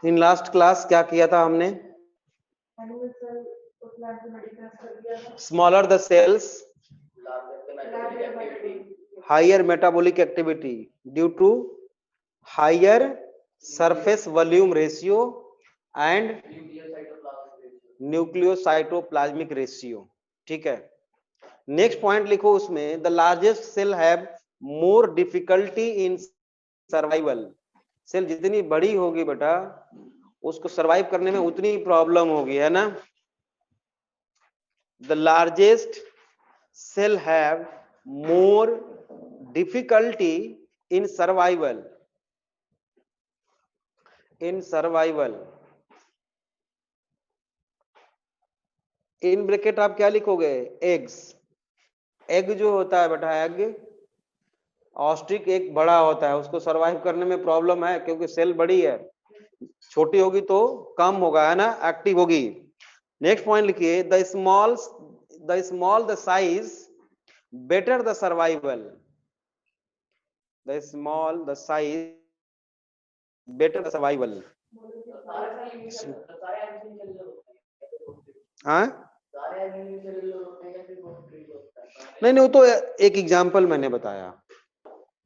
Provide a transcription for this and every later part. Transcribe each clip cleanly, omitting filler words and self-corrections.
In last class क्या किया था हमने? Smaller the cells, higher metabolic activity due to higher surface volume ratio and nucleocytoplasmic ratio. ठीक है, नेक्स्ट पॉइंट लिखो उसमें, the largest cell have more difficulty in survival. Cell जितनी बड़ी होगी बेटा उसको सरवाइव करने में उतनी प्रॉब्लम होगी, है ना। The largest cell have more difficulty in survival, in survival. In bracket आप क्या लिखोगे? एग्स। एग जो होता है बेटा, एग ऑस्ट्रिक एक बड़ा होता है, उसको सरवाइव करने में प्रॉब्लम है क्योंकि सेल बड़ी है, छोटी होगी तो कम होगा, है ना, एक्टिव होगी। नेक्स्ट पॉइंट लिखिए, the small the size better the survival, the small the size better the survival. हाँ नहीं नहीं, वो तो एक एग्जांपल मैंने बताया।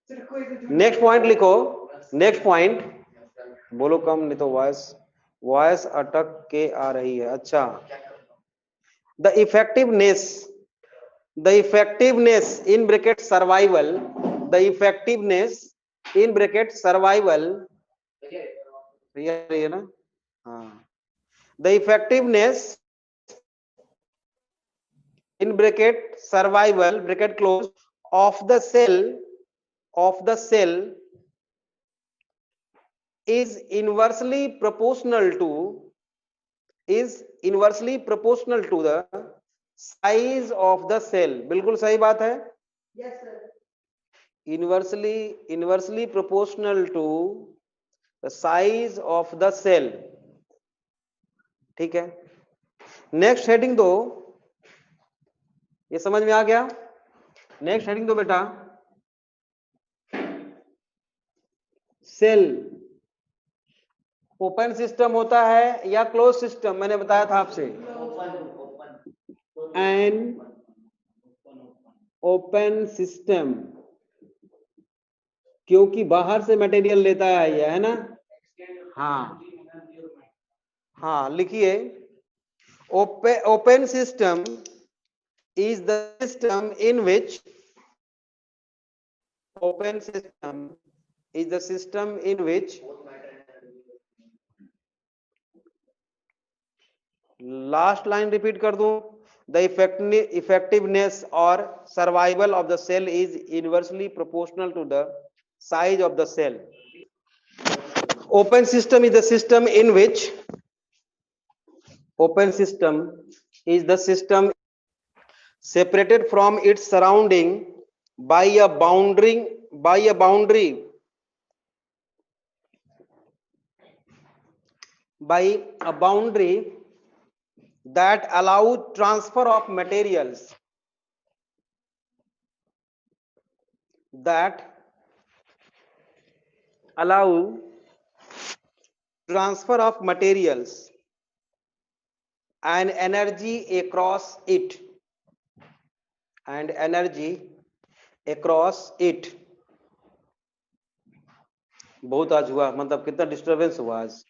नेक्स्ट पॉइंट लिखो, नेक्स्ट पॉइंट बोलो कम, नहीं तो वॉइस वॉइस अटक के आ रही है। अच्छा, the effectiveness, the effectiveness in bracket survival, the effectiveness in bracket survival, ये ना, हाँ, the effectiveness in bracket survival bracket close of the cell is inversely proportional to the size of the cell। बिल्कुल सही बात है। yes sir, inversely proportional to the size of the cell। ठीक है, next heading दो, ये समझ में आ गया? नेक्स्ट हेडिंग दो बेटा, सेल ओपन सिस्टम होता है या क्लोज सिस्टम? मैंने बताया था आपसे, एन ओपन सिस्टम, क्योंकि बाहर से मटेरियल लेता है ये, है ना। हाँ हाँ, लिखिए, open system is the system in which open system is the system in which last line repeat कर दूं, the effectiveness or survival of the cell is inversely proportional to the size of the cell। open system is the system in which open system is the system separated from its surrounding by a boundary that allow transfer of materials, that allow transfer of materials and energy across it, बहुत आज हुआ, मतलब कितना disturbance हुआ आज।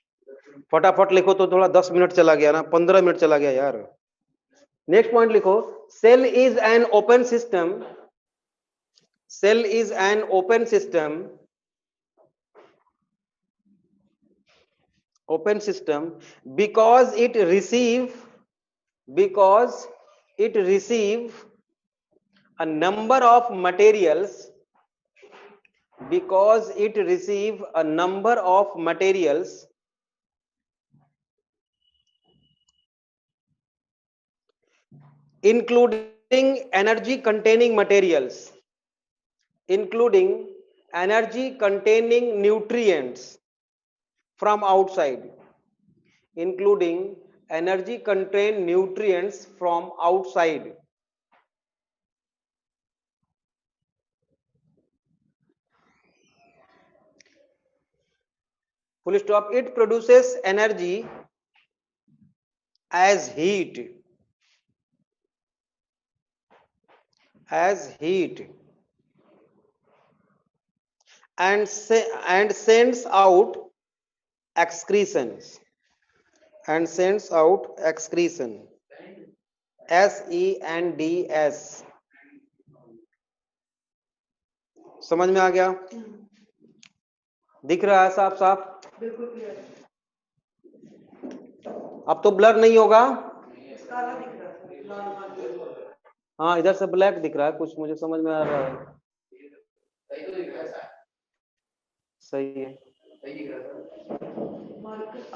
फटाफट लिखो तो थोड़ा 10 मिनट चला गया ना, 15 मिनट चला गया यार। नेक्स्ट पॉइंट लिखो, cell is an open system, cell is an open system because it receive a number of materials, including energy containing nutrients from outside, full stop. It produces energy as heat and sends out excretions SENDS. समझ में आ गया? दिख रहा है साफ साफ? बिल्कुल clear. अब तो ब्लर नहीं होगा? काला दिख रहा है। हाँ, इधर से ब्लैक दिख रहा है, कुछ मुझे समझ में आ रहा है। सही है।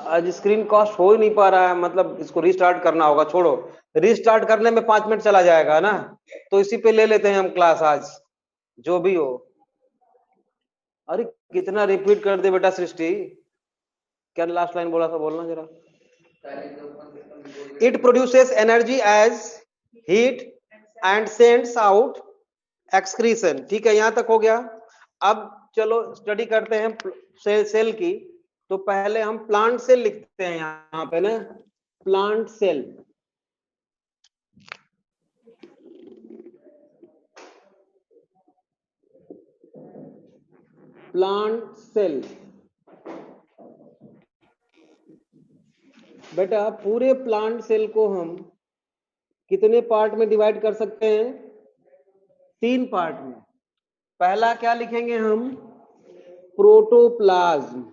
आज स्क्रीन कास्ट हो ही नहीं पा रहा है, मतलब इसको रीस्टार्ट करना होगा। छोड़ो, रीस्टार्ट करने में 5 मिनट चला जाएगा ना, तो इसी पे ले लेते हैं हम क्लास आज, जो भी हो। अरे कितना रिपीट कर दे बेटा सृष्टि, क्या लास्ट लाइन बोला था, बोलना जरा। It produces energy as heat and sends out excretion. ठीक है, यहां तक हो गया। अब चलो स्टडी करते हैं सेल की। तो पहले हम प्लांट सेल लिखते हैं यहां पे ना, प्लांट सेल। प्लांट सेल बेटा, पूरे प्लांट सेल को हम कितने पार्ट में डिवाइड कर सकते हैं? 3 पार्ट में। पहला क्या लिखेंगे हम? प्रोटोप्लाज्म।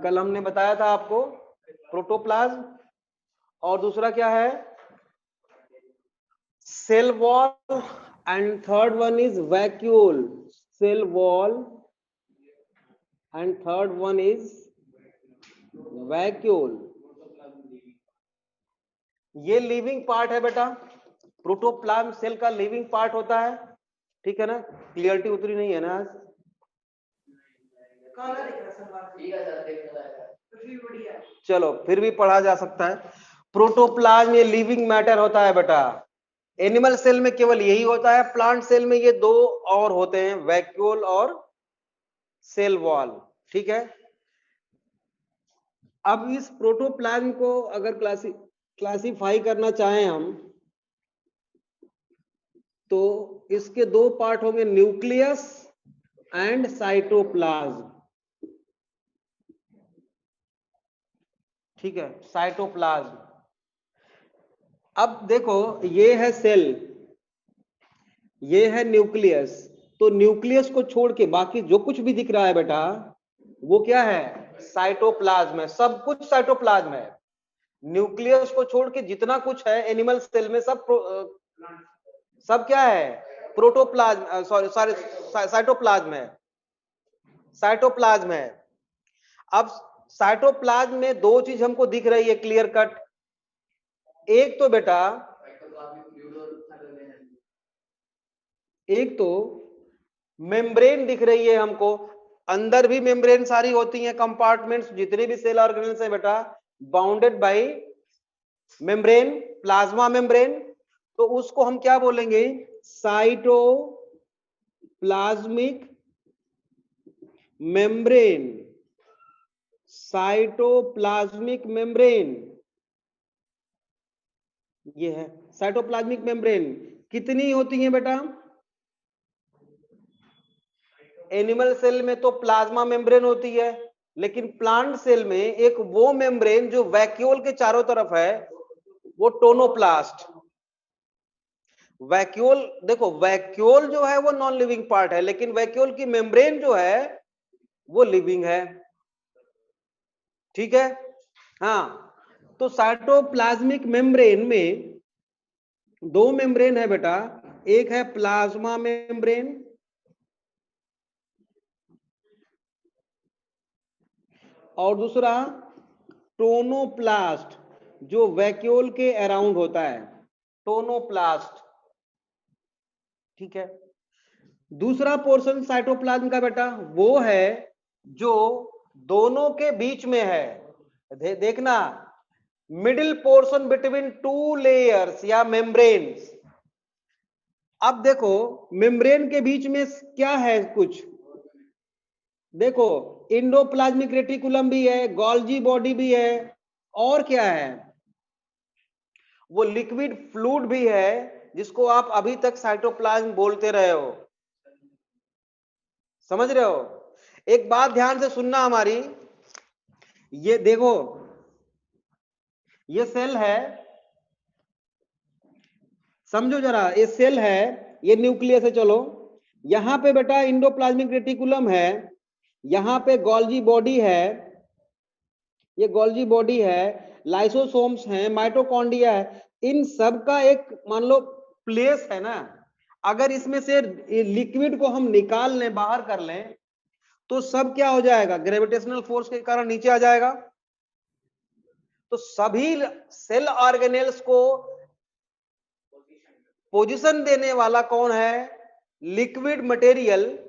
कल हमने बताया था आपको प्रोटोप्लाज्म। और दूसरा क्या है? Cell wall. And third one is vacuole. Cell wall and third one is vacuole. ये लिविंग पार्ट है बेटा, प्रोटोप्लाज्म सेल का लिविंग पार्ट होता है। ठीक है ना? क्लियरिटी उतरी नहीं है ना आज? काला दिख रहा है। चलो फिर भी पढ़ा जा सकता है। प्रोटोप्लाज्म ये लिविंग मैटर होता है बेटा। एनिमल सेल में केवल यही होता है, प्लांट सेल में ये 2 और होते हैं, वैक्यूल और सेल वॉल। ठीक है। अब इस प्रोटोप्लाज्म को अगर क्लासिफाई करना चाहें हम, तो इसके 2 पार्ट होंगे, न्यूक्लियस एंड साइटोप्लाज्म। ठीक है, साइटोप्लाज्म। अब देखो, ये है सेल, ये है न्यूक्लियस। तो न्यूक्लियस को छोड़ के बाकी जो कुछ भी दिख रहा है बेटा, वो क्या है? साइटोप्लाज्म है। सब कुछ साइटोप्लाज्म है। न्यूक्लियस को छोड़ के जितना कुछ है एनिमल सेल में, सब क्या है? प्रोटोप्लाज्म, सॉरी साइटोप्लाज्म है। साइटोप्लाज्म है। अब साइटोप्लाज्म में 2 चीज हमको दिख रही है क्लियर कट। एक तो बेटा, एक तो मेम्ब्रेन दिख रही है हमको। अंदर भी मेम्ब्रेन सारी होती हैं, कंपार्टमेंट्स, जितने भी सेल ऑर्गेनेल्स है बेटा, bounded by membrane, plasma membrane. तो उसको हम क्या बोलेंगे? Cytoplasmic membrane. साइटोप्लाज्मिक मेम्ब्रेन ये है साइटोप्लाज्मिक मेम्ब्रेन। कितनी होती है बेटा? एनिमल सेल में तो प्लाज्मा मेम्ब्रेन होती है, लेकिन प्लांट सेल में एक वो मेम्ब्रेन जो वैक्यूल के चारों तरफ है, वो टोनोप्लास्ट। वैक्यूल, देखो वैक्यूल जो है वो नॉन लिविंग पार्ट है, लेकिन वैक्यूल की मेम्ब्रेन जो है वो लिविंग है। ठीक है। हाँ, तो साइटोप्लाज्मिक मेम्ब्रेन में 2 मेम्ब्रेन है बेटा। एक है प्लाज्मा मेम्ब्रेन और दूसरा टोनोप्लास्ट, जो वैक्यूल के अराउंड होता है, टोनोप्लास्ट। ठीक है। दूसरा पोर्शन साइटोप्लाज्म का बेटा वो है जो दोनों के बीच में है। देखना, मिडिल पोर्शन बिटवीन 2 लेयर्स या मेम्ब्रेन्स। अब देखो मेम्ब्रेन के बीच में क्या है? कुछ देखो इंडोप्लाज्मिक रेटिकुलम भी है, गोल्जी बॉडी भी है, और क्या है, वो लिक्विड फ्लूइड भी है जिसको आप अभी तक साइटोप्लाज्म बोलते रहे हो। समझ रहे हो? एक बात ध्यान से सुनना हमारी, ये देखो ये सेल है, समझो जरा, ये सेल है, ये न्यूक्लियस है, चलो यहां पे बेटा इंडोप्लाज्मिक रेटिकुलम है, यहां पे गोल्जी बॉडी है, ये गोल्जी बॉडी है, लाइसोसोम्स हैं, माइटोकॉन्ड्रिया है, इन सब का एक मान लो प्लेस है ना। अगर इसमें से लिक्विड को हम निकाल लें, बाहर कर लें, तो सब क्या हो जाएगा, ग्रेविटेशनल फोर्स के कारण नीचे आ जाएगा। तो सभी सेल ऑर्गेनेल्स को पोजीशन देने वाला कौन है, लिक्विड मटेरियल,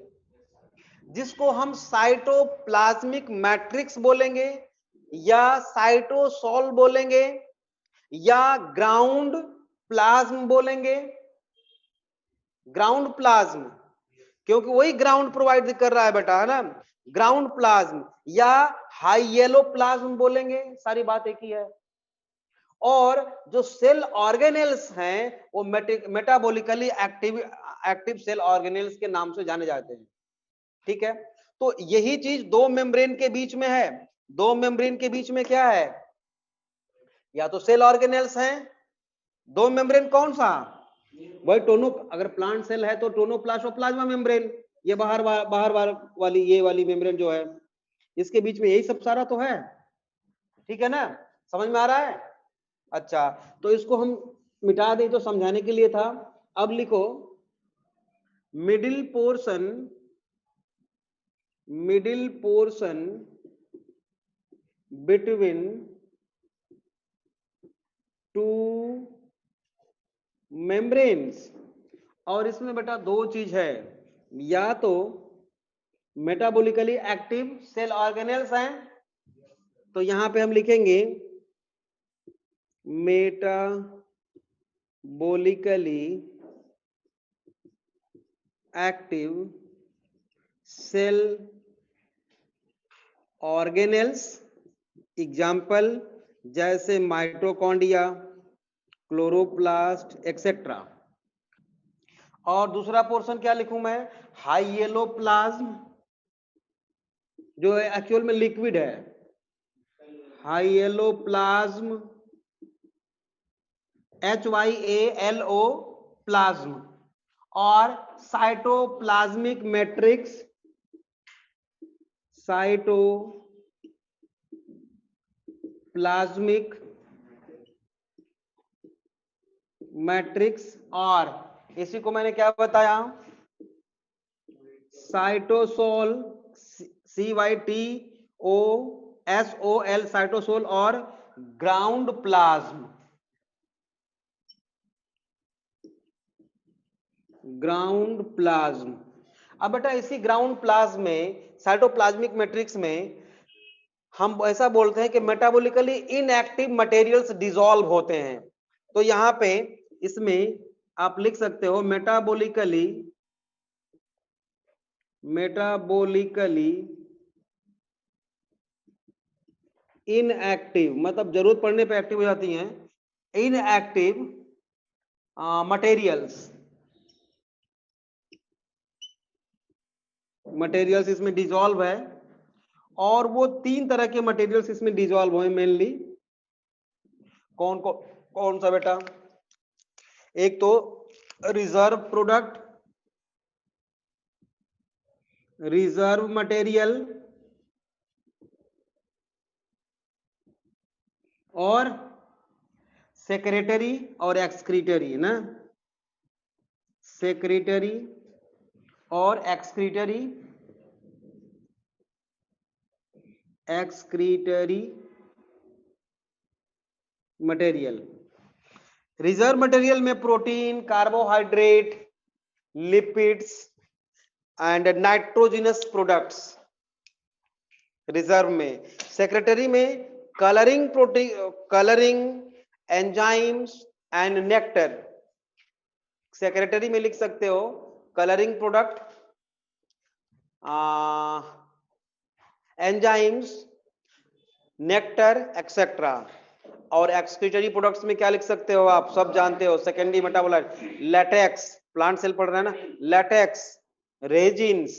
जिसको हम साइटोप्लाज्मिक मैट्रिक्स बोलेंगे, या साइटोसोल बोलेंगे, या ग्राउंड प्लाज्म बोलेंगे। ग्राउंड प्लाज्म, क्योंकि वही ग्राउंड प्रोवाइड कर रहा है बेटा, है ना, ग्राउंड प्लाज्म, या हाई येलो प्लाज्म बोलेंगे, सारी बात एक ही है। और जो सेल ऑर्गेनेल्स हैं वो मेटाबॉलिकली एक्टिव सेल ऑर्गेनेल्स के नाम से जाने जाते हैं। ठीक है, तो यही चीज दो मेम्ब्रेन के बीच में है। दो मेम्ब्रेन के बीच में क्या है, या तो सेल ऑर्गेनेल्स हैं, दो मेम्ब्रेन कौन सा, वही टोनो, अगर प्लांट सेल है तो टोनोप्लास्ट और प्लाज्मा मेम्ब्रेन, ये बाहर वाली ये वाली मेम्ब्रेन जो है, इसके बीच में यही सब सारा तो है। ठीक है ना, समझ में आ रहा है? अच्छा, तो इसको हम मिटा दें तो समझाने के लिए था। अब लिखो middle portion between two membranes. और इसमें बेटा दो चीज है, या तो मेटाबॉलिकली एक्टिव सेल ऑर्गेनेल्स हैं, तो यहां पे हम लिखेंगे metabolically active cell organelles, example जैसे माइटोकॉन्ड्रिया, क्लोरोप्लास्ट एक्सेट्रा। और दूसरा पोर्शन क्या लिखूं मैं, हाई येलो प्लाज्म, जो है एक्चुअल में लिक्विड है, high yellow plasm, HYALO plasm, और साइटोप्लाज्मिक मैट्रिक्स, साइटोप्लाज्मिक मैट्रिक्स, और इसी को मैंने क्या बताया, साइटोसोल, CYTOSOL साइटोसोल, और ग्राउंड प्लाज्म, ग्राउंड प्लाज्म। अब बेटा इसी ग्राउंड प्लाज्म में, साइटोप्लाज्मिक मैट्रिक्स में, हम ऐसा बोलते हैं कि मेटाबॉलिकली इनएक्टिव मटेरियल्स डिसॉल्व होते हैं। तो यहां पे इसमें आप लिख सकते हो मेटाबॉलिकली इनएक्टिव, मतलब जरूरत पड़ने पे एक्टिव हो जाती हैं, इनएक्टिव मटेरियल्स इसमें डिसॉल्व है। और वो तीन तरह के मटेरियल्स इसमें डिसॉल्व हुए मेनली, कौन सा बेटा, एक तो रिजर्व प्रोडक्ट, रिजर्व मटेरियल, और सेक्रेटरी और एक्सक्रीटरी, ना, सेक्रेटरी और एक्सक्रीटरी मटेरियल। रिजर्व मटेरियल में protein, carbohydrate, lipids and nitrogenous products reserve में। सेक्रेटरी में colouring protein, colouring enzymes and nectar. Secretory में लिख सकते हो colouring product, enzymes, nectar etcetera. और एक्सक्रीटरी प्रोडक्ट्स में क्या लिख सकते हो आप, सब जानते हो, secondary metabolite, latex, plant cell पढ़ रहे हैं ना, latex, resins,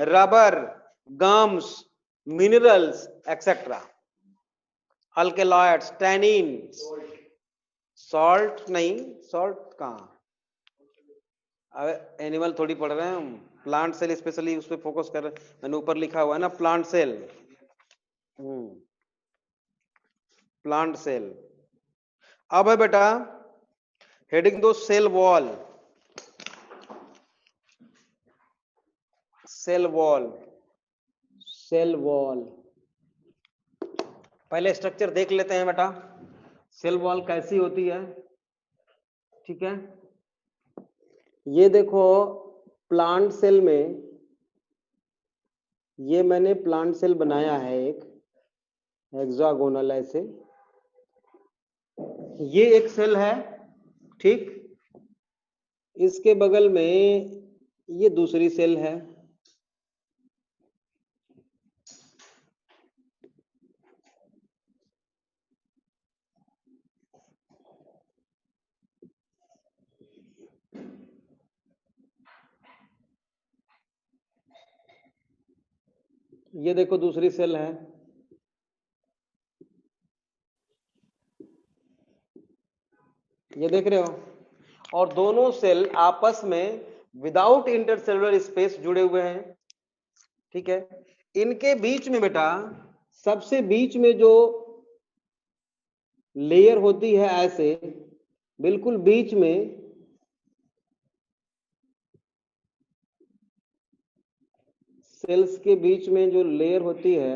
rubber, gums, minerals etcetera. Alkaloids, tannin, salt नहीं, सॉल्ट कहाँ, अब एनिमल थोड़ी पढ़ रहे हैं हम, प्लांट सेल स्पेशली उस पर फोकस कर रहे हैं, मैंने ऊपर लिखा हुआ है ना प्लांट सेल। Plant cell. अब है बेटा हेडिंग दो, cell wall. Cell wall, cell wall, पहले स्ट्रक्चर देख लेते हैं बेटा, सेल वॉल कैसी होती है। ठीक है, ये देखो प्लांट सेल में, ये मैंने प्लांट सेल बनाया है एक हेक्सागोनल ऐसे, ये एक सेल है, ठीक, इसके बगल में ये दूसरी सेल है, ये देखो दूसरी सेल है, ये देख रहे हो, और दोनों सेल आपस में विदाउट इंटरसेलुलर स्पेस जुड़े हुए हैं। ठीक है, इनके बीच में बेटा सबसे बीच में जो लेयर होती है ऐसे बिल्कुल बीच में, सेल्स के बीच में जो लेयर होती है,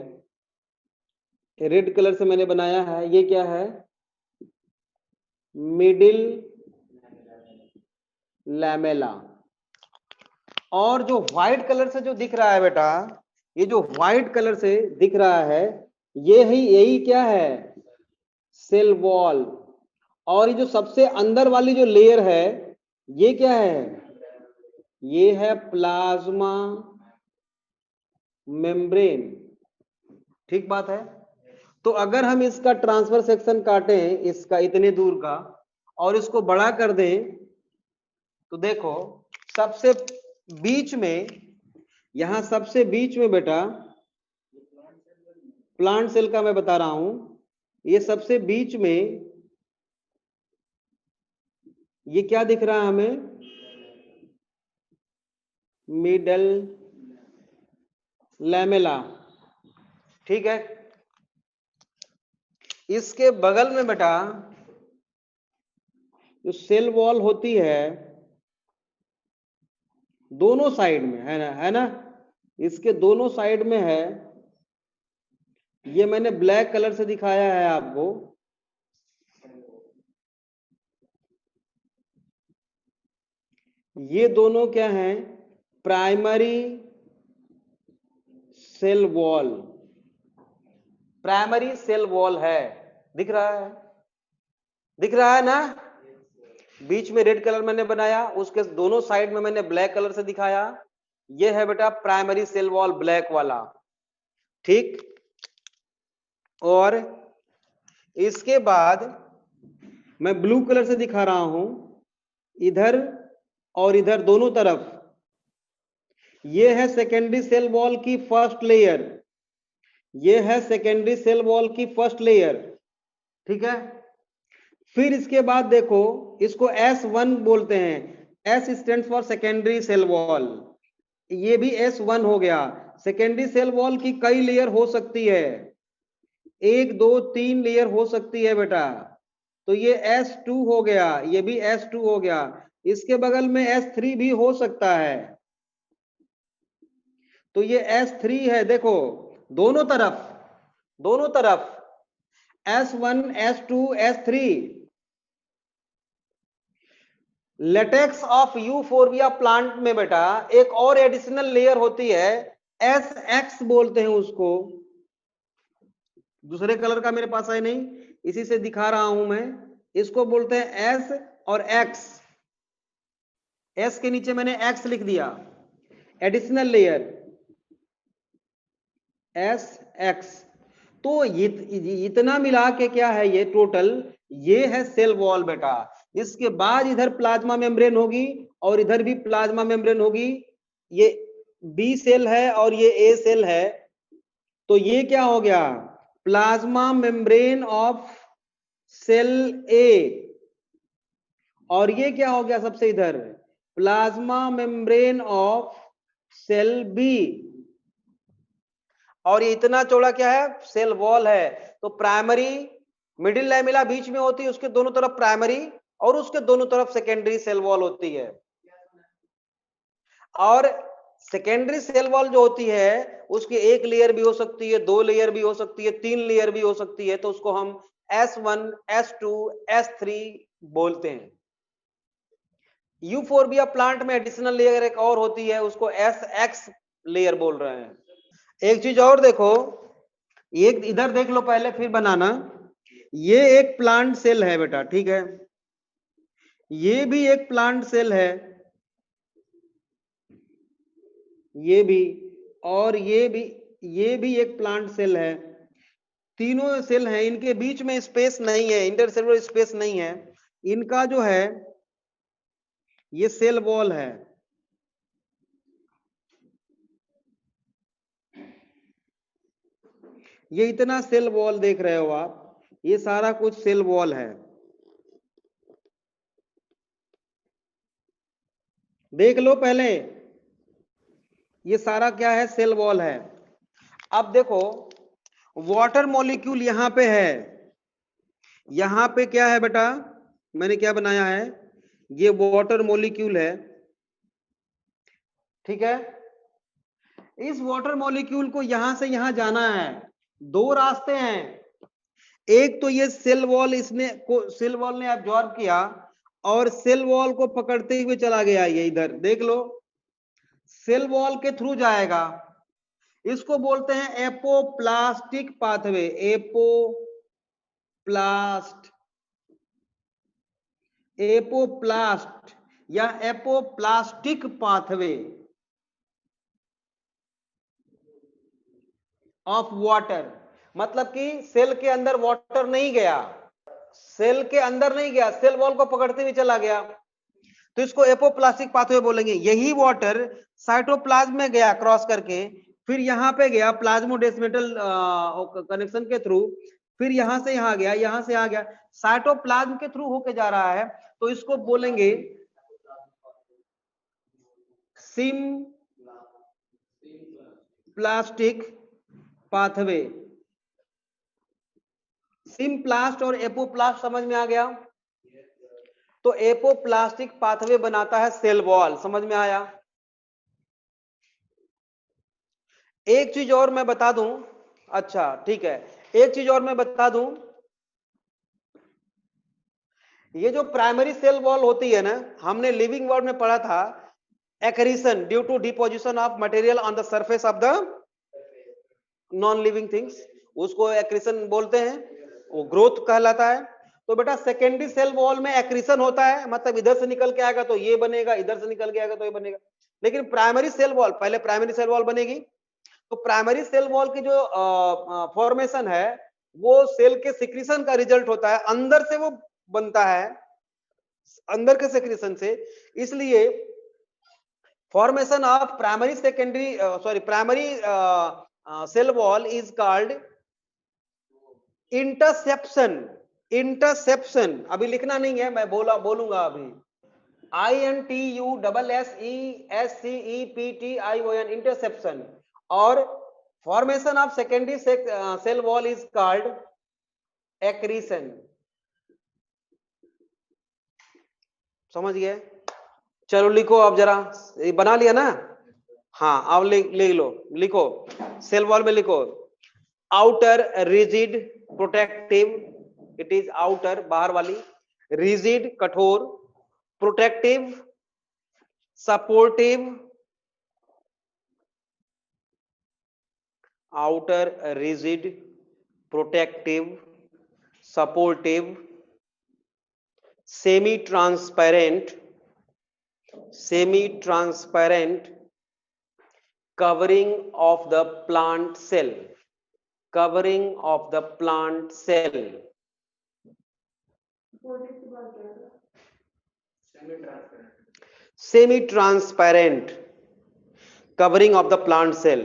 रेड कलर से मैंने बनाया है, ये क्या है, मिडिल लैमेला। और जो व्हाइट कलर से जो दिख रहा है बेटा, ये जो व्हाइट कलर से दिख रहा है, यही क्या है, सेल वॉल। और ये जो सबसे अंदर वाली जो लेयर है, ये क्या है, ये है प्लाज्मा मेम्ब्रेन। ठीक बात है। तो अगर हम इसका ट्रांसफर सेक्शन काटें, इसका इतने दूर का, और इसको बड़ा कर दें, तो देखो सबसे बीच में, यहां सबसे बीच में बेटा, प्लांट सेल का मैं बता रहा हूं, ये सबसे बीच में ये क्या दिख रहा है हमें, मिडल लैमेला। ठीक है, इसके बगल में बेटा जो सेल वॉल होती है दोनों साइड में है ना, इसके दोनों साइड में है, ये मैंने ब्लैक कलर से दिखाया है आपको, ये दोनों क्या हैं, primary cell wall, primary cell wall है, दिख रहा है, दिख रहा है ना, बीच में रेड कलर मैंने बनाया, उसके दोनों साइड में मैंने ब्लैक कलर से दिखाया, ये है बेटा प्राइमरी सेल वॉल ब्लैक वाला। ठीक, और इसके बाद मैं ब्लू कलर से दिखा रहा हूं, इधर और इधर दोनों तरफ, ये है सेकेंडरी सेल वॉल की फर्स्ट लेयर, ये है सेकेंडरी सेल वॉल की फर्स्ट लेयर। ठीक है, फिर इसके बाद देखो, इसको S1 बोलते हैं, S stands for secondary cell wall, ये भी S1 हो गया। सेकेंडरी सेल वॉल की कई लेयर हो सकती है, 1 2 3 लेयर हो सकती है बेटा, तो ये S2 हो गया, ये भी S2 हो गया, इसके बगल में S3 भी हो सकता है, तो ये S3 है। देखो दोनों तरफ, दोनों तरफ S1 S2 S3। Latex of euphorbia plant में बेटा एक और एडिशनल लेयर होती है, SX बोलते हैं उसको, दूसरे कलर का मेरे पास है नहीं, इसी से दिखा रहा हूं मैं, इसको बोलते हैं S और X, S के नीचे मैंने X लिख दिया, एडिशनल लेयर। S x. तो इतना मिला के क्या है ये टोटल, ये है सेल वॉल बेटा। इसके बाद इधर प्लाज्मा मेम्ब्रेन होगी और इधर भी प्लाज्मा मेम्ब्रेन होगी। ये बी सेल है और ये ए सेल है, तो ये क्या हो गया, plasma membrane of cell A. और ये क्या हो गया सबसे इधर, plasma membrane of cell B. और ये इतना चौड़ा क्या है, सेल वॉल है। तो प्राइमरी मिडिल लैमेला बीच में होती है, उसके दोनों तरफ प्राइमरी और उसके दोनों तरफ सेकेंडरी सेल वॉल होती है। और सेकेंडरी सेल वॉल जो होती है उसकी एक लेयर भी हो सकती है, 2 लेयर भी हो सकती है, 3 लेयर भी हो सकती है, तो उसको हम S1, S2, S3 बोलते हैं। यूफोर्बिया प्लांट में एडिशनल लेयर एक और होती है, उसको SX लेयर बोल रहे हैं। एक चीज और देखो, एक इधर देख लो पहले फिर बनाना। ये एक प्लांट सेल है बेटा, ठीक है, ये भी एक प्लांट सेल है, ये भी, और ये भी एक प्लांट सेल है। तीनों सेल हैं, इनके बीच में स्पेस नहीं है, इंटरसेलुलर स्पेस नहीं है। इनका जो है ये सेल वॉल है। ये इतना सेल वॉल देख रहे हो आप, ये सारा कुछ सेल वॉल है। देख लो पहले, ये सारा क्या है, सेल वॉल है। अब देखो वाटर मॉलिक्यूल यहां पे है, यहां पे क्या है बेटा, मैंने क्या बनाया है, ये वाटर मॉलिक्यूल है, ठीक है। इस वाटर मॉलिक्यूल को यहां से यहां जाना है, 2 रास्ते हैं। एक तो ये सेल वॉल, सेल वॉल ने एब्जॉर्ब किया और सेल वॉल को पकड़ते हुए चला गया, ये इधर देख लो, सेल वॉल के थ्रू जाएगा। इसको बोलते हैं एपोप्लास्टिक पाथवे, एपोप्लास्ट या एपोप्लास्टिक पाथवे ऑफ वाटर। मतलब कि सेल के अंदर वाटर नहीं गया, सेल के अंदर नहीं गया, सेल वॉल को पकड़ते हुए चला गया, तो इसको एपोप्लास्टिक पाथवे बोलेंगे। यही वाटर साइटोप्लाज्म में गया क्रॉस करके, फिर यहां पे गया प्लाज्मोडेस्मेटल कनेक्शन के थ्रू, फिर यहां से यहां गया, यहां से यहां गया, साइटोप्लाज्म के थ्रू होके जा रहा है, तो इसको बोलेंगे सिम प्लास्टिक पाथवे। सिम्प्लास्ट और एपोप्लास्ट समझ में आ गया। तो एपोप्लास्टिक पाथवे बनाता है सेल वॉल, समझ में आया। एक चीज और मैं बता दूं, अच्छा ठीक है, एक चीज और मैं बता दूं, ये जो प्राइमरी सेल वॉल होती है ना, हमने लिविंग वर्ल्ड में पढ़ा था, accretion due to deposition of material on the surface of the non living things, उसको एक्रीशन बोलते हैं, वो ग्रोथ कहलाता है। तो बेटा सेकेंडरी सेल वॉल में एक्रीशन होता है, मतलब इधर से निकल के आएगा तो ये बनेगा, इधर से निकल के आएगा तो ये बनेगा। लेकिन प्राइमरी सेल वॉल, पहले प्राइमरी सेल वॉल बनेगी, तो प्राइमरी सेल वॉल की जो फॉर्मेशन है वो सेल के सिक्रीशन का रिजल्ट होता है, अंदर से वो बनता है, अंदर के सिक्रीशन से। इसलिए formation of primary cell wall is called intussusception. अभी लिखना नहीं है, मैं बोलूंगा अभी, INTUSSESCEPTION, इंटरसेप्शन। और formation of secondary cell wall is called accretion. समझ गए? चलो लिखो अब जरा, बना लिया ना, हाँ अब लिख लो, लिखो सेल वॉल में लिखो, outer rigid protective, it is outer बाहर वाली, रिजिड कठोर, protective supportive, outer rigid protective supportive, semi transparent covering of the plant cell, covering of the plant cell, semi transparent, covering of the plant cell.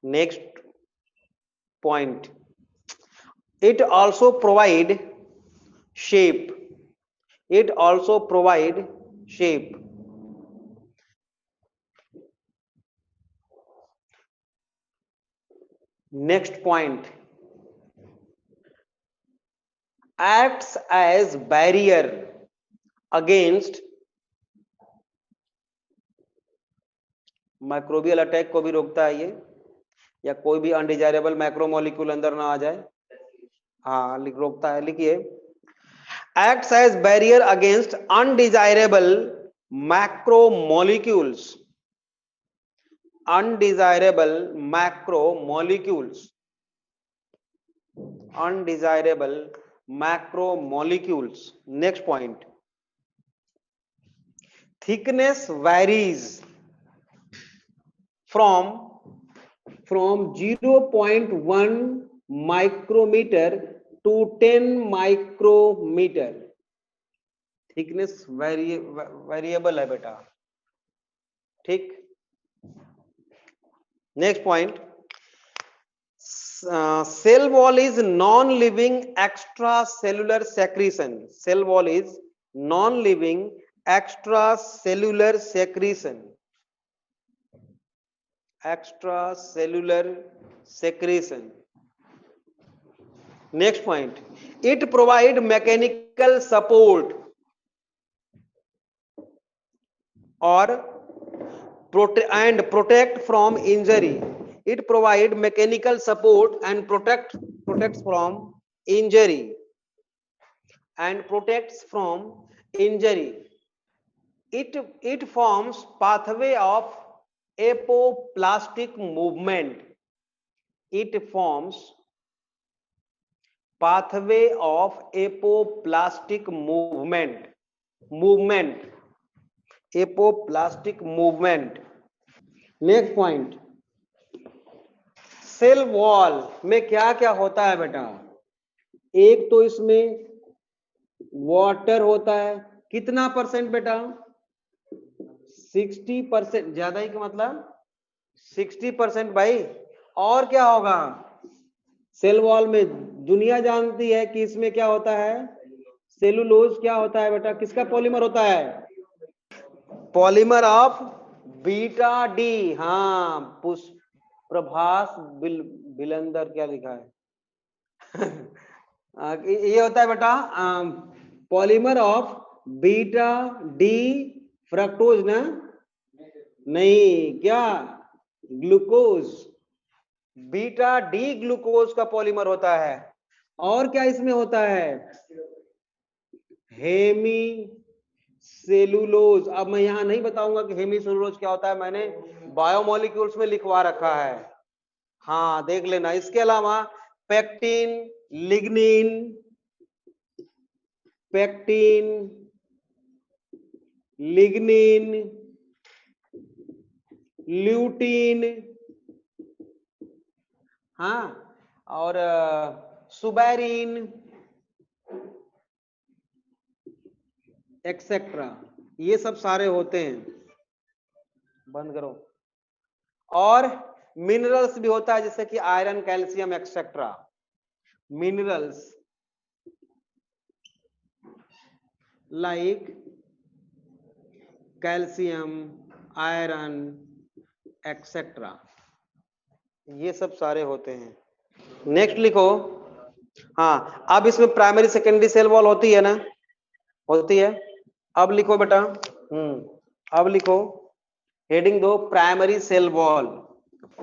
Next point, it also provide shape, it also provide shape. Next point, acts as barrier against microbial attack को भी रोकता है ये, या कोई भी undesirable macromolecule अंदर ना आ जाए। हाँ, रोकता है, लिखिए, acts as barrier against undesirable macromolecules, undesirable macromolecules, undesirable macromolecules. Next point, thickness varies from 0.1 micrometer to 10 micrometer. Thickness variable है बेटा, ठीक। Next point, cell wall is non living extra cellular secretion, cell wall is non living extra cellular secretion, extracellular secretion. Next point, it provide mechanical support or protect from injury. It provide mechanical support and protects from injury, and protects from injury. It forms pathway of apoplastic movement. It forms pathway of apoplastic movement, apoplastic movement. Next point, cell wall में क्या क्या होता है बेटा? एक तो इसमें water होता है, कितना परसेंट बेटा? 60%, ज्यादा ही का मतलब 60% भाई। और क्या होगा सेल वॉल में? दुनिया जानती है कि इसमें क्या होता है, सेलुलोज क्या होता है बेटा, किसका पॉलीमर होता है? Polymer of beta D. हाँ, प्रभास बिलंदर क्या लिखा है ये होता है बेटा polymer of beta D fructose ना, नहीं, क्या? ग्लूकोज, बीटा डी ग्लूकोज का पॉलीमर होता है। और क्या इसमें होता है? Hemicellulose. अब मैं यहां नहीं बताऊंगा कि हेमी सेलुलोज क्या होता है, मैंने बायोमोलिक्यूल्स में लिखवा रखा है, हाँ देख लेना। इसके अलावा pectin, lignin, pectin, lignin, lutein, हाँ, और सुबेरिन एक्सेट्रा, ये सब सारे होते हैं। बंद करो। और मिनरल्स भी होता है, जैसे कि iron, calcium etcetera. Minerals like calcium, iron etcetera, ये सब सारे होते हैं। नेक्स्ट लिखो। हाँ, अब इसमें प्राइमरी सेकेंडरी सेल वॉल होती है ना, होती है। अब लिखो बेटा, अब लिखो, हेडिंग दो प्राइमरी सेल वॉल।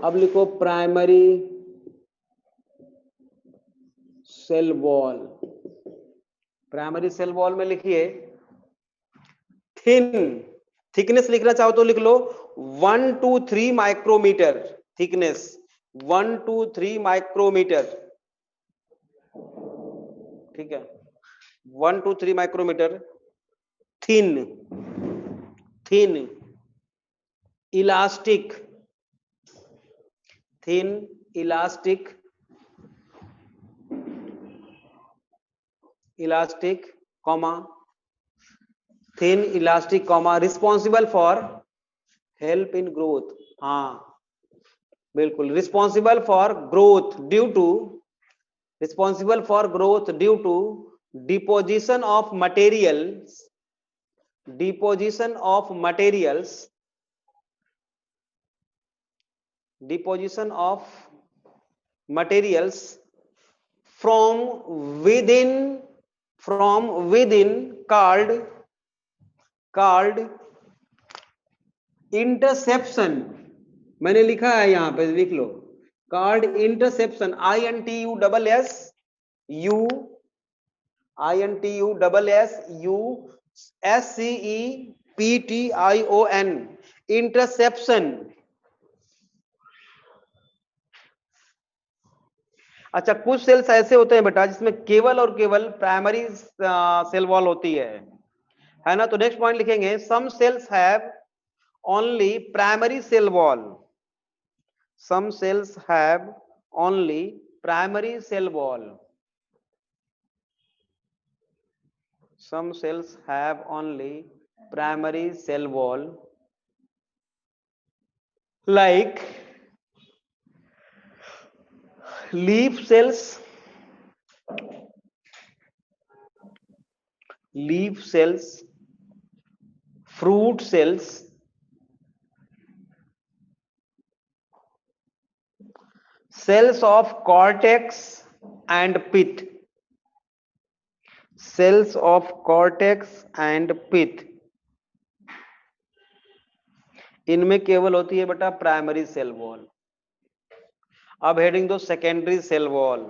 अब लिखो primary cell wall. Primary cell wall में लिखिए थिन, थिकनेस लिखना चाहो तो लिख लो 1 to 3 micrometre, thickness 1 to 3 micrometre, ठीक है, 1 to 3 micrometre. Thin, thin elastic, thin elastic, elastic comma thin elastic comma responsible for help in growth. हाँ बिल्कुल, responsible for growth due to, responsible for growth due to deposition of materials, deposition of materials, deposition of materials from within, from within called, called interception। मैंने लिखा है यहां पे, लिख लो, called interception, INTUSSU, INTUSSUSCEPTION, interception। अच्छा, कुछ sales ऐसे होते हैं बेटा जिसमें केवल और केवल प्राइमरी सेल वॉल होती है ना। तो नेक्स्ट पॉइंट लिखेंगे, some cells have only primary cell wall, some cells have only primary cell wall, some cells have only primary cell wall, like leaf cells, leaf cells, fruit cells, cells of cortex and pith, cells of cortex and pith, इनमें केवल होती है बेटा primary cell wall. अब heading दो secondary cell wall,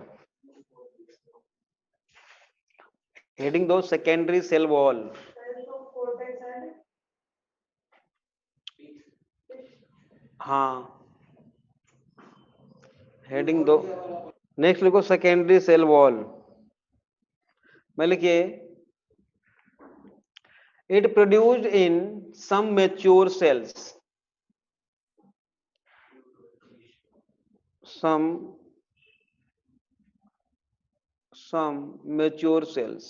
heading दो secondary cell wall. Cells of cortex and हाँ, heading दो, नेक्स्ट लिखो सेकेंडरी सेल वॉल में लिखिए, it produced in some mature cells, some mature cells,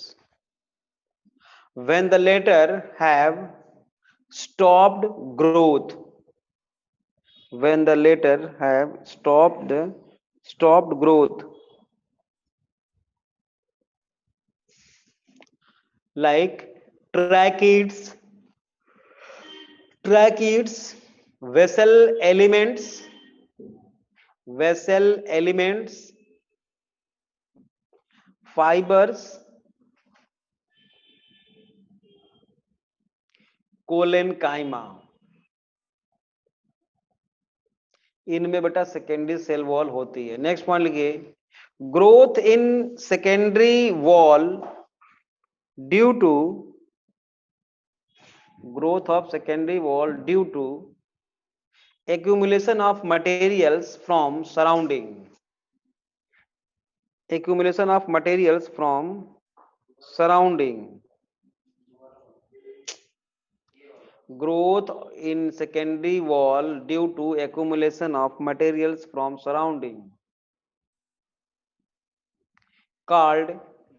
when the latter have stopped growth, when the latter have stopped growth, like tracheids, vessel elements, fibers, collenchyma, इनमें बेटा secondary cell wall होती है। Next point लिखिए, growth in secondary wall due to, growth of secondary wall due to accumulation of materials from surrounding, accumulation of materials from surrounding, growth in secondary wall due to accumulation of materials from surrounding, called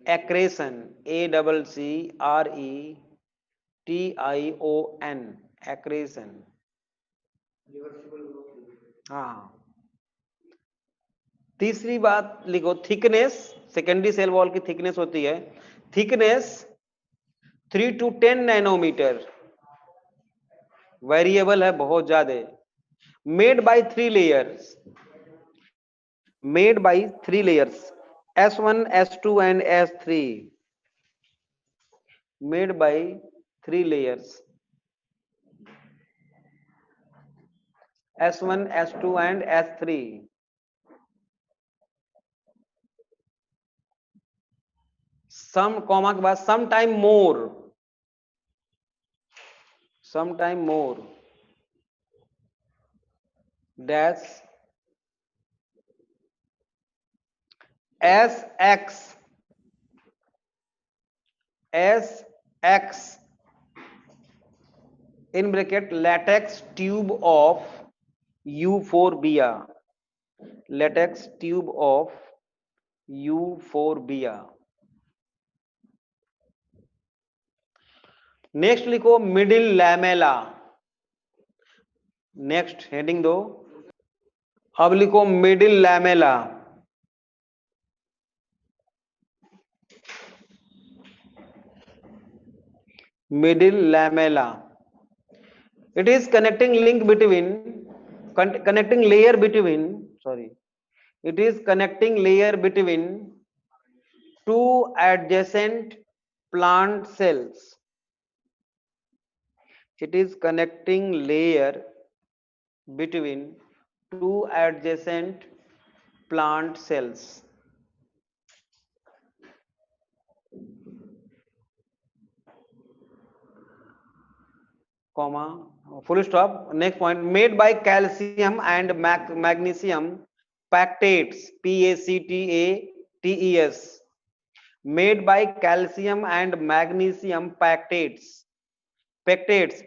accretion, ACCRETION, accretion। हाँ, तीसरी बात लिखो, thickness, secondary cell wall की thickness होती है, thickness 3 to 10 nanometre, variable है बहुत ज्यादा, made by 3 layers, made by 3 layers, S1 S2 and S3, made by 3 layers, S1 S2 and S3, some comma के बाद some time more dash SX in bracket latex tube of euphorbia, latex tube of euphorbia। Next लिखो middle lamella, next heading दो। अब लिखो middle lamella, middle lamella, it is connecting link between connecting layer between sorry it is connecting layer between two adjacent plant cells, it is connecting layer between two adjacent plant cells, comma full stop, next point, made by calcium and magnesium pactates, PACTATES, made by calcium and magnesium pactates, pactates,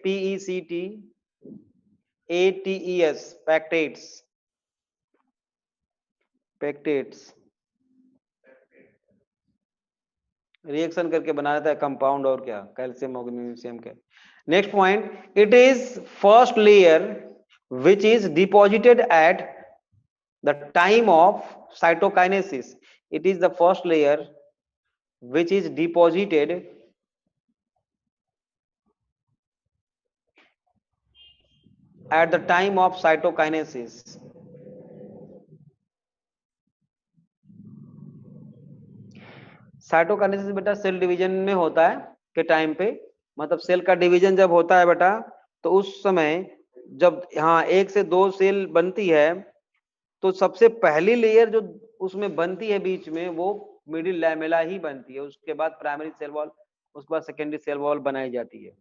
PECTATES, pactates, pactates reaction करके बना देता है compound, और क्या, calcium magnesium के। Next point, it is first layer which is deposited at the time of cytokinesis, it is the first layer which is deposited at the time of cytokinesis, cytokinesis बेटा cell division में होता है के time पे, मतलब cell का division जब होता है बेटा तो उस समय जब यहाँ एक से दो सेल बनती है तो सबसे पहली लेयर जो उसमें बनती है बीच में वो मिडिल लैमेला ही बनती है, उसके बाद प्राइमरी सेल वॉल, उसके बाद सेकेंडरी सेल वॉल बनाई जाती है।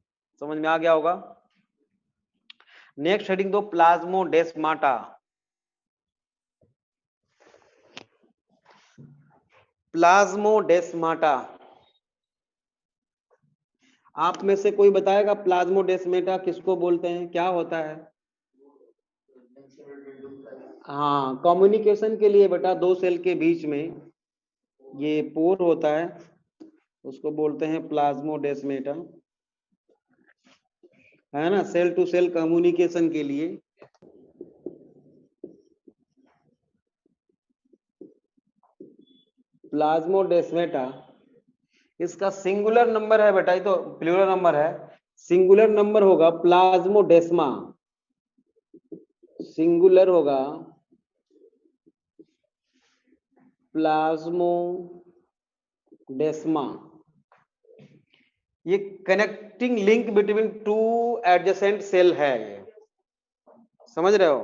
समझ में आ गया होगा। नेक्स्ट हेडिंग दो प्लाज्मोडेस्माटा, प्लाज्मोडेस्माटा, आप में से कोई बताएगा प्लाज्मोडेस्माटा किसको बोलते हैं, क्या होता है? हाँ, कम्युनिकेशन के लिए बेटा दो सेल के बीच में ये पोर होता है, उसको बोलते हैं प्लाज्मोडेस्माटा, है ना, सेल टू सेल कम्युनिकेशन के लिए। प्लाज्मोडेस्माटा, इसका सिंगुलर नंबर है बेटा, ये तो प्लूरल नंबर है, सिंगुलर नंबर होगा प्लाज्मोडेस्मा, सिंगुलर होगा प्लाज्मोडेस्मा। ये connecting link between two adjacent cell है, ये समझ रहे हो।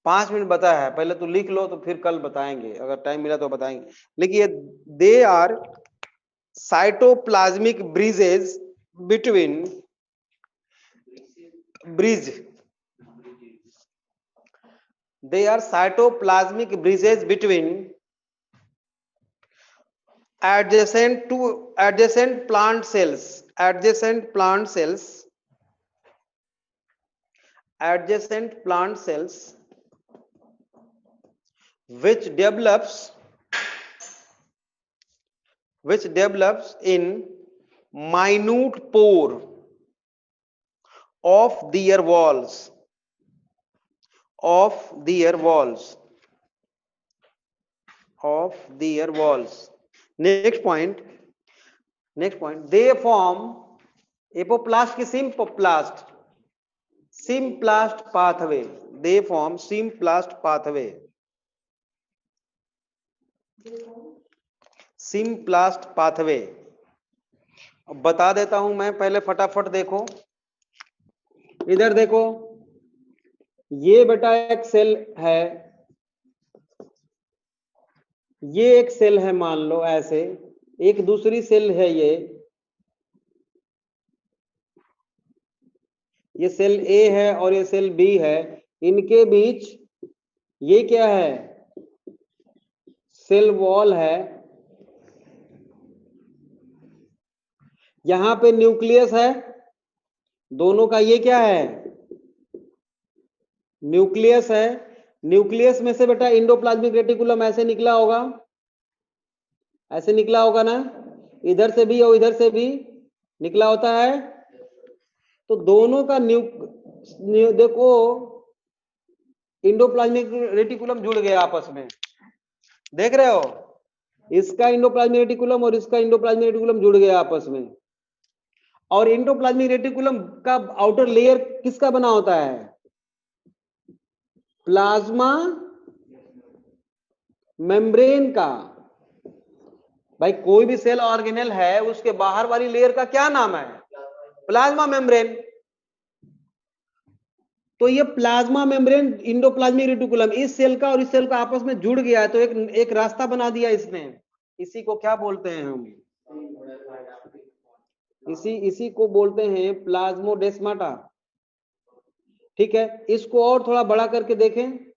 5 मिनट बता है, पहले तो लिख लो तो फिर कल बताएंगे, अगर टाइम मिला तो बताएंगे। लिखिए, they are cytoplasmic bridges between bridge, they are cytoplasmic bridges between adjacent plant cells, adjacent plant cells which develops in minute pore of their walls, of their walls. Next point, they form apoplast की symploplast, symploplast pathway, they form symploplast pathway, symploplast pathway। अब बता देता हूं मैं, पहले फटाफट देखो, इधर देखो, ये बेटा एक सेल है, ये एक सेल है, मान लो ऐसे, एक दूसरी सेल है, ये सेल ए है और ये सेल बी है, इनके बीच ये क्या है, सेल वॉल है, यहां पे न्यूक्लियस है, दोनों का ये क्या है, न्यूक्लियस है। न्यूक्लियस में से बेटा इंडोप्लाज्मिक रेटिकुलम ऐसे निकला होगा, ऐसे निकला होगा ना, इधर से भी और इधर से भी निकला होता है। तो दोनों का देखो इंडोप्लाज्मिक रेटिकुलम जुड़ गया आपस में, देख रहे हो, इसका इंडोप्लाज्मिक रेटिकुलम और इसका इंडोप्लाज्मिक रेटिकुलम जुड़ गया आपस में। और इंडोप्लाज्मिक रेटिकुलम का आउटर लेयर किसका बना होता है, प्लाज्मा मेम्ब्रेन का। भाई कोई भी सेल ऑर्गेनेल है उसके बाहर वाली लेयर का क्या नाम है, प्लाज्मा मेम्ब्रेन। तो ये प्लाज्मा मेम्ब्रेन इंडोप्लाज्मिक रेटिकुलम इस सेल का और इस सेल का आपस में जुड़ गया है, तो एक रास्ता बना दिया इसने। इसी को क्या बोलते हैं हम, इसी को बोलते हैं प्लाज्मोडेस्माटा। ठीक है, इसको और थोड़ा बड़ा करके देखें।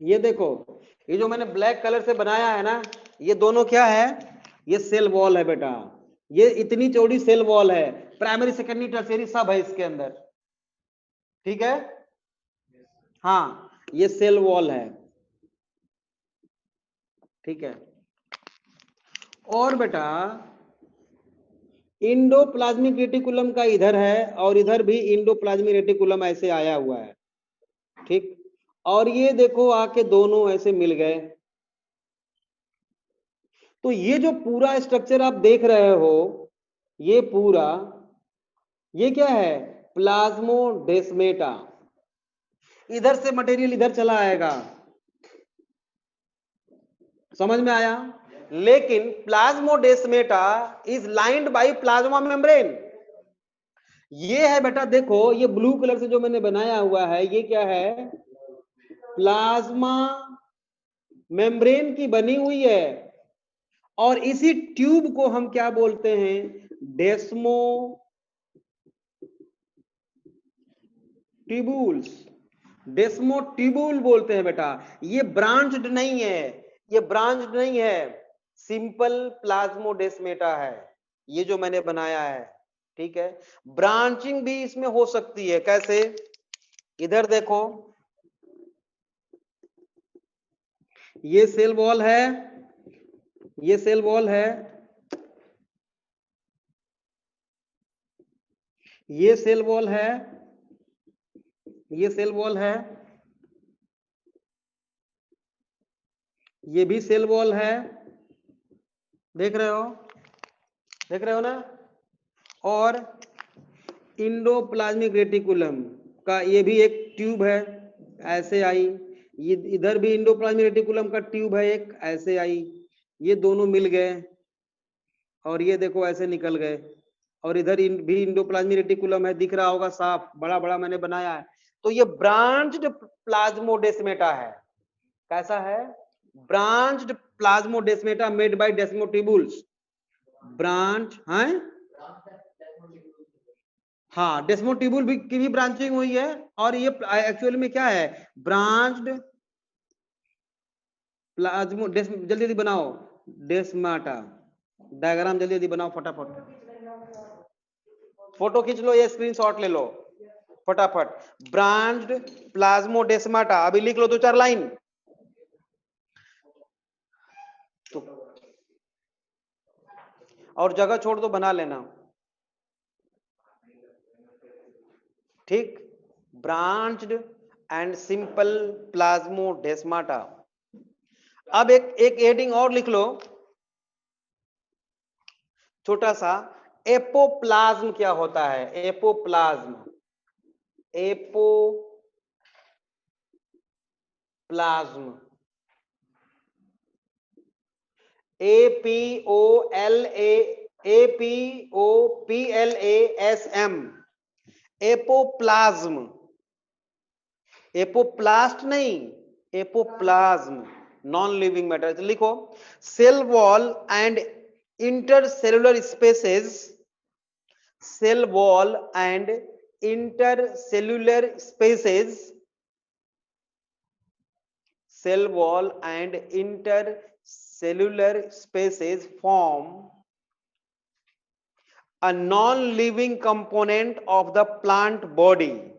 ये देखो, ये जो मैंने ब्लैक कलर से बनाया है ना, ये दोनों क्या है, ये सेल वॉल है बेटा। ये इतनी चौड़ी सेल वॉल है, प्राइमरी सेकेंडरी टर्शियरी सब है इसके अंदर। ठीक है, हाँ ये सेल वॉल है। ठीक है, और बेटा इंडोप्लाज्मिक रेटिकुलम का इधर है और इधर भी इंडोप्लाज्मिक रेटिकुलम ऐसे आया हुआ है। ठीक, और ये देखो आके दोनों ऐसे मिल गए। तो ये जो पूरा स्ट्रक्चर आप देख रहे हो, ये पूरा, ये क्या है, प्लाज्मोडेस्मेटा। इधर से मटेरियल इधर चला आएगा, समझ में आया। लेकिन plasmodesmata is lined by plasma membrane. ये है बेटा, देखो ये ब्लू कलर से जो मैंने बनाया हुआ है, ये क्या है, प्लाज्मा मेम्ब्रेन की बनी हुई है। और इसी ट्यूब को हम क्या बोलते हैं, डेस्मो ट्यूबुल्स, डेस्मोट्यूबुल बोलते हैं बेटा। ये ब्रांच्ड नहीं है, ये ब्रांच्ड नहीं है, सिंपल प्लाज्मोडेस्मेटा है ये जो मैंने बनाया है। ठीक है, ब्रांचिंग भी इसमें हो सकती है, कैसे, इधर देखो, ये सेल वॉल है, ये सेल वॉल है, ये सेल वॉल है, ये सेल वॉल है, ये भी सेल वॉल है, देख रहे हो, देख रहे हो ना। और इंडोप्लाज्मिक रेटिकुलम का ये भी एक ट्यूब है, ऐसे आई। ये इधर भी इंडोप्लाज्मिक रेटिकुलम का ट्यूब है एक, ऐसे आई। ये दोनों मिल गए और ये देखो ऐसे निकल गए। और इधर भी इंडोप्लाज्मिक रेटिकुलम है, दिख रहा होगा साफ, बड़ा बड़ा मैंने बनाया है। तो ये ब्रांच्ड प्लाज्मोडेस्मेटा है। कैसा है, branched plasmodesmata made by desmotubules. Branch है, हाँ डेस्मोट्यूबुल भी की भी ब्रांचिंग हुई है। और ये एक्चुअली में क्या है, ब्रांच्ड प्लाज्मो जल्दी जल्दी बनाओ, डेस्माटा डायग्राम जल्दी जल्दी बनाओ फटाफट, फोटो खींच लो, ये स्क्रीनशॉट ले लो फटाफट। ब्रांच्ड प्लाज्मोडेस्माटा, अभी लिख लो 2-4 लाइन। तो और जगह छोड़ दो, बना लेना। ठीक, ब्रांच्ड एंड सिंपल प्लाज्मोडेस्माटा। अब एक हेडिंग और लिख लो छोटा सा, एपोप्लाज्म क्या होता है, एपोप्लाज्म, एपोप्लाज्म, APOPLASM, एपोप्लाज्म, एपोप्लास्ट नहीं, एपोप्लाज्म, नॉन लिविंग मैटर। लिखो, cell wall and intercellular spaces cell wall and intercellular spaces, cell wall and intercellular spaces form a non-living component of the plant body.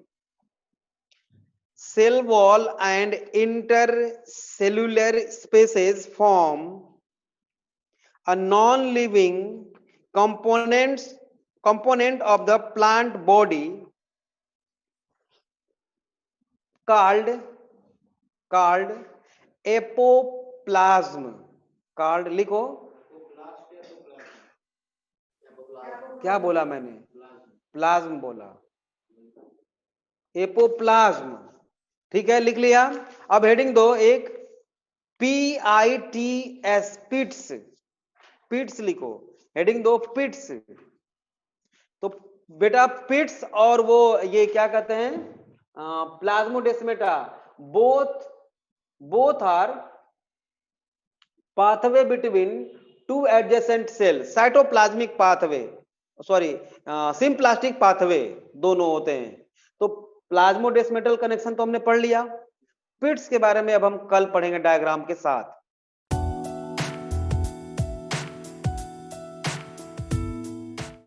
Cell wall and intercellular spaces form a non-living component of the plant body called एपोप्लाज्म. called लिखो. क्या बोला मैंने? Plasm बोला. एपोप्लाज्म. ठीक है, लिख लिया. अब हेडिंग दो एक PITS, पिट्स. पिट्स लिखो. हेडिंग दो पिट्स. तो बेटा पिट्स और वो ये क्या कहते हैं plasmodesmata, both are pathway between two adjacent cells. Cytoplasmic pathway, sorry symplastic pathway दोनों होते हैं. तो प्लाज्मोडेस्मेटल कनेक्शन तो हमने पढ़ लिया. पिट्स के बारे में अब हम कल पढ़ेंगे डायग्राम के साथ.